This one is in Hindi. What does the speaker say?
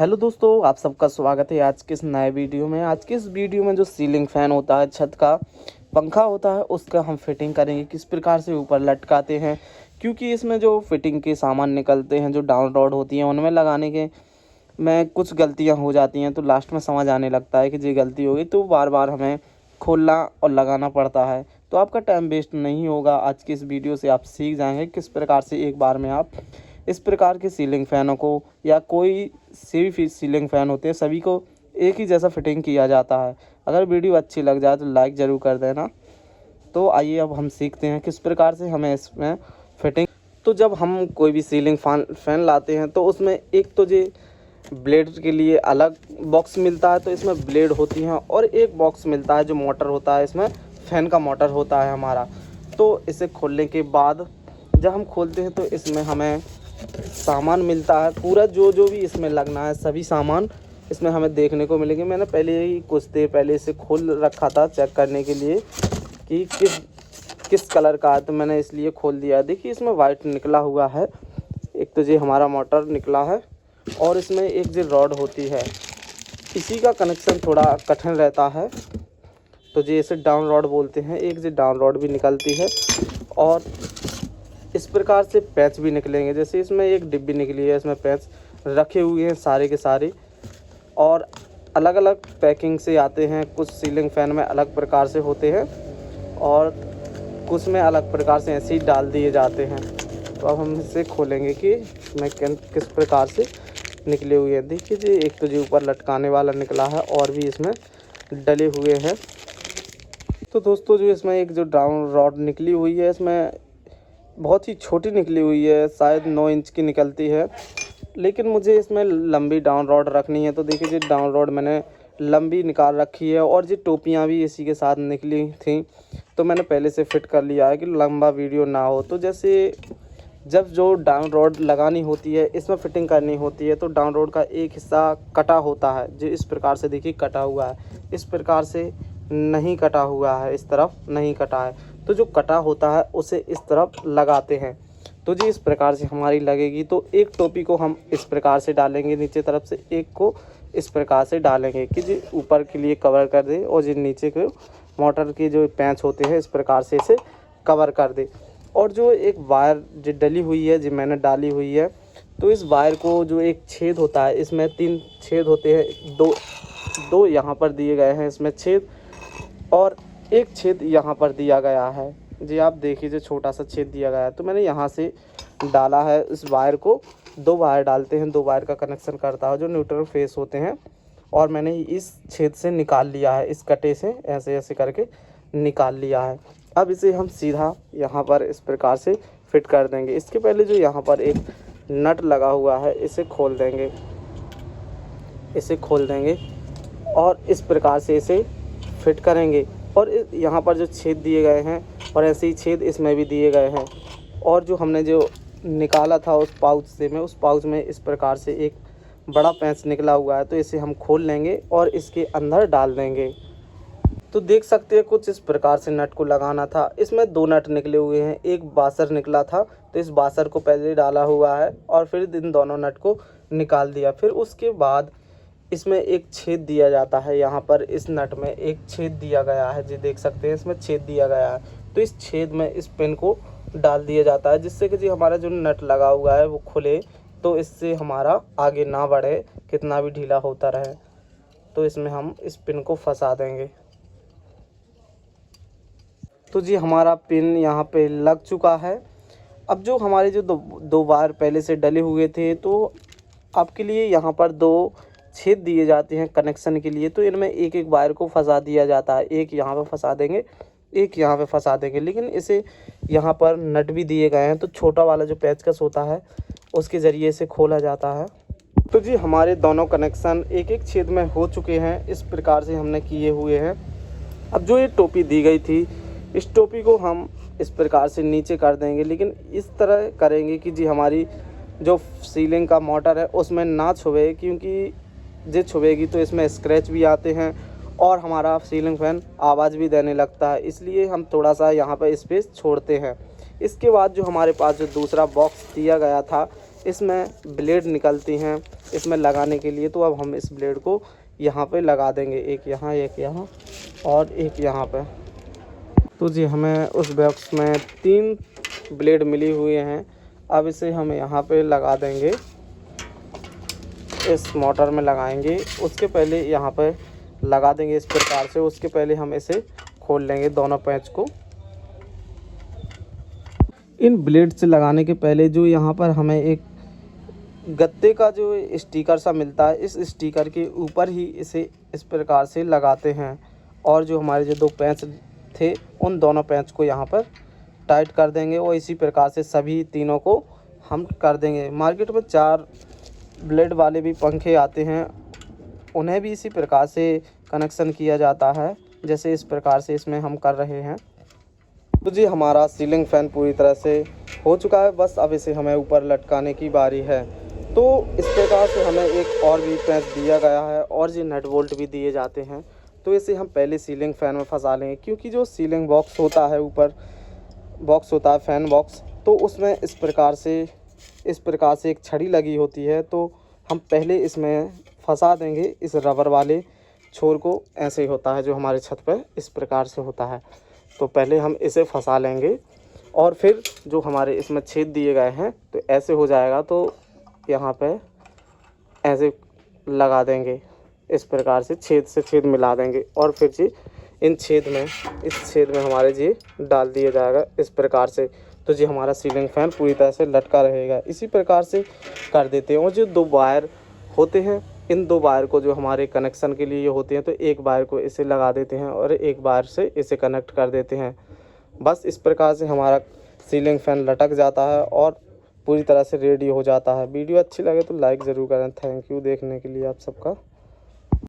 हेलो दोस्तों, आप सबका स्वागत है आज के इस नए वीडियो में। आज के इस वीडियो में जो सीलिंग फ़ैन होता है, छत का पंखा होता है, उसका हम फिटिंग करेंगे किस प्रकार से ऊपर लटकाते हैं। क्योंकि इसमें जो फिटिंग के सामान निकलते हैं, जो डाउन रॉड होती हैं, उनमें लगाने के में कुछ गलतियां हो जाती हैं, तो लास्ट में समझ आने लगता है कि ये गलती हो गई, तो बार बार हमें खोलना और लगाना पड़ता है। तो आपका टाइम वेस्ट नहीं होगा। आज की इस वीडियो से आप सीख जाएंगे किस प्रकार से एक बार में आप इस प्रकार के सीलिंग फ़ैनों को या कोई से भी सीलिंग फ़ैन होते हैं, सभी को एक ही जैसा फिटिंग किया जाता है। अगर वीडियो अच्छी लग जाए तो लाइक ज़रूर कर देना। तो आइए अब हम सीखते हैं किस प्रकार से हमें इसमें फिटिंग। तो जब हम कोई भी सीलिंग फ़ैन लाते हैं तो उसमें एक तो ये ब्लेड के लिए अलग बॉक्स मिलता है, तो इसमें ब्लेड होती हैं, और एक बॉक्स मिलता है जो मोटर होता है, इसमें फ़ैन का मोटर होता है हमारा। तो इसे खोलने के बाद जब हम खोलते हैं तो इसमें हमें सामान मिलता है पूरा, जो जो भी इसमें लगना है सभी सामान इसमें हमें देखने को मिलेंगे। मैंने पहले ही कुछ देर पहले इसे खोल रखा था चेक करने के लिए कि किस कलर का है, तो मैंने इसलिए खोल दिया। देखिए इसमें वाइट निकला हुआ है। एक तो ये हमारा मोटर निकला है और इसमें एक जो रॉड होती है, इसी का कनेक्शन थोड़ा कठिन रहता है, तो ये इसे डाउन रॉड बोलते हैं। एक जो डाउन रॉड भी निकलती है और इस प्रकार से पैच भी निकलेंगे। जैसे इसमें एक डिब्बी निकली है, इसमें पैच रखे हुए हैं सारे के सारे, और अलग अलग पैकिंग से आते हैं। कुछ सीलिंग फ़ैन में अलग प्रकार से होते हैं और कुछ में अलग प्रकार से ऐसे ही डाल दिए जाते हैं। तो अब हम इसे खोलेंगे कि इसमें किस प्रकार से निकले हुए हैं। देखिए जी, एक तो जो ऊपर लटकाने वाला निकला है और भी इसमें डले हुए हैं। तो दोस्तों, जो इसमें एक जो डाउन रॉड निकली हुई है, इसमें बहुत ही छोटी निकली हुई है, शायद 9 इंच की निकलती है, लेकिन मुझे इसमें लंबी डाउन रॉड रखनी है। तो देखिए जी, डाउन रॉड मैंने लंबी निकाल रखी है और ये टोपियाँ भी इसी के साथ निकली थी, तो मैंने पहले से फिट कर लिया है कि लंबा वीडियो ना हो। तो जैसे जब जो डाउन रॉड लगानी होती है, इसमें फिटिंग करनी होती है, तो डाउन रॉड का एक हिस्सा कटा होता है, जो इस प्रकार से देखिए कटा हुआ है, इस प्रकार से नहीं कटा हुआ है, इस तरफ नहीं कटा है। तो जो कटा होता है उसे इस तरफ लगाते हैं, तो जी इस प्रकार से हमारी लगेगी। तो एक टोपी को हम इस प्रकार से डालेंगे नीचे तरफ से, एक को इस प्रकार से डालेंगे कि जी ऊपर के लिए कवर कर दे, और जी नीचे के मोटर के जो पैंच होते हैं इस प्रकार से इसे कवर कर दे। और जो एक वायर जो डली हुई है, जो मैंने डाली हुई है, तो इस वायर को जो एक छेद होता है, इसमें 3 छेद होते हैं, दो यहाँ पर दिए गए हैं इसमें छेद, और एक छेद यहाँ पर दिया गया है। जी आप देखिए, जो छोटा सा छेद दिया गया है, तो मैंने यहाँ से डाला है इस वायर को। 2 वायर डालते हैं, 2 वायर का कनेक्शन करता है जो न्यूट्रल फेस होते हैं, और मैंने इस छेद से निकाल लिया है, इस कटे से ऐसे ऐसे करके निकाल लिया है। अब इसे हम सीधा यहाँ पर इस प्रकार से फिट कर देंगे। इसके पहले जो यहाँ पर एक नट लगा हुआ है, इसे खोल देंगे और इस प्रकार से इसे फिट करेंगे। और यहाँ पर जो छेद दिए गए हैं, और ऐसे ही छेद इसमें भी दिए गए हैं, और जो हमने जो निकाला था उस पाउच से उस पाउच में इस प्रकार से एक बड़ा पैंच निकला हुआ है, तो इसे हम खोल लेंगे और इसके अंदर डाल देंगे। तो देख सकते हैं कुछ इस प्रकार से नट को लगाना था। इसमें 2 नट निकले हुए हैं, एक बासर निकला था, तो इस बासर को पहले डाला हुआ है और फिर इन दोनों नट को निकाल दिया। फिर उसके बाद इसमें एक छेद दिया जाता है, यहाँ पर इस नट में एक छेद दिया गया है, जी देख सकते हैं इसमें छेद दिया गया है। तो इस छेद में इस पिन को डाल दिया जाता है, जिससे कि जी हमारा जो नट लगा हुआ है वो खुले, तो इससे हमारा आगे ना बढ़े, कितना भी ढीला होता रहे। तो इसमें हम इस पिन को फंसा देंगे। तो जी हमारा पिन यहाँ पे लग चुका है। अब जो हमारे जो दो वायर पहले से डले हुए थे, तो आपके लिए यहाँ पर 2 छेद दिए जाते हैं कनेक्शन के लिए, तो इनमें एक एक वायर को फंसा दिया जाता है। एक यहाँ पे फंसा देंगे, एक यहाँ पे फंसा देंगे, लेकिन इसे यहाँ पर नट भी दिए गए हैं, तो छोटा वाला जो पेचकस होता है उसके ज़रिए से खोला जाता है। तो जी हमारे दोनों कनेक्शन एक एक छेद में हो चुके हैं, इस प्रकार से हमने किए हुए हैं। अब जो ये टोपी दी गई थी, इस टोपी को हम इस प्रकार से नीचे कर देंगे, लेकिन इस तरह करेंगे कि जी हमारी जो सीलिंग का मोटर है उसमें ना छुए, क्योंकि जो छुएगी तो इसमें स्क्रैच भी आते हैं और हमारा सीलिंग फ़ैन आवाज़ भी देने लगता है, इसलिए हम थोड़ा सा यहाँ पर स्पेस छोड़ते हैं। इसके बाद जो हमारे पास जो दूसरा बॉक्स दिया गया था, इसमें ब्लेड निकलती हैं इसमें लगाने के लिए। तो अब हम इस ब्लेड को यहाँ पे लगा देंगे, एक यहाँ और एक यहाँ पे। तो जी हमें उस बॉक्स में 3 ब्लेड मिली हुए हैं। अब इसे हम यहाँ पे लगा देंगे, इस मोटर में लगाएंगे। उसके पहले यहाँ पे लगा देंगे इस प्रकार से। उसके पहले हम इसे खोल लेंगे दोनों पैच को। इन ब्लेड से लगाने के पहले जो यहाँ पर हमें एक गत्ते का जो स्टिकर सा मिलता है, इस स्टिकर के ऊपर ही इसे इस प्रकार से लगाते हैं। और जो हमारे जो 2 पैच थे उन दोनों पैच को यहाँ पर टाइट कर देंगे और इसी प्रकार से सभी तीनों को हम कर देंगे। मार्केट में 4 ब्लेड वाले भी पंखे आते हैं, उन्हें भी इसी प्रकार से कनेक्शन किया जाता है जैसे इस प्रकार से इसमें हम कर रहे हैं। तो जी हमारा सीलिंग फ़ैन पूरी तरह से हो चुका है, बस अब इसे हमें ऊपर लटकाने की बारी है। तो इस प्रकार से हमें एक और भी पैच दिया गया है और जी नट बोल्ट भी दिए जाते हैं। तो इसे हम पहले सीलिंग फ़ैन में फंसा लेंगे, क्योंकि जो सीलिंग बॉक्स होता है, ऊपर बॉक्स होता है फ़ैन बॉक्स, तो उसमें इस प्रकार से एक छड़ी लगी होती है। तो हम पहले इसमें फंसा देंगे इस रबर वाले छोर को। ऐसे ही होता है जो हमारे छत पर इस प्रकार से होता है। तो पहले हम इसे फंसा लेंगे और फिर जो हमारे इसमें छेद दिए गए हैं तो ऐसे हो जाएगा। तो यहाँ पे ऐसे लगा देंगे, इस प्रकार से छेद मिला देंगे और फिर जी इस छेद में हमारे जी डाल दिया जाएगा इस प्रकार से। तो जी हमारा सीलिंग फ़ैन पूरी तरह से लटका रहेगा। इसी प्रकार से कर देते हैं। और जो 2 वायर होते हैं, इन 2 वायर को जो हमारे कनेक्शन के लिए होते हैं, तो एक वायर को इसे लगा देते हैं और एक वायर से इसे कनेक्ट कर देते हैं। बस इस प्रकार से हमारा सीलिंग फ़ैन लटक जाता है और पूरी तरह से रेडी हो जाता है। वीडियो अच्छी लगे तो लाइक ज़रूर करें। थैंक यू देखने के लिए आप सबका।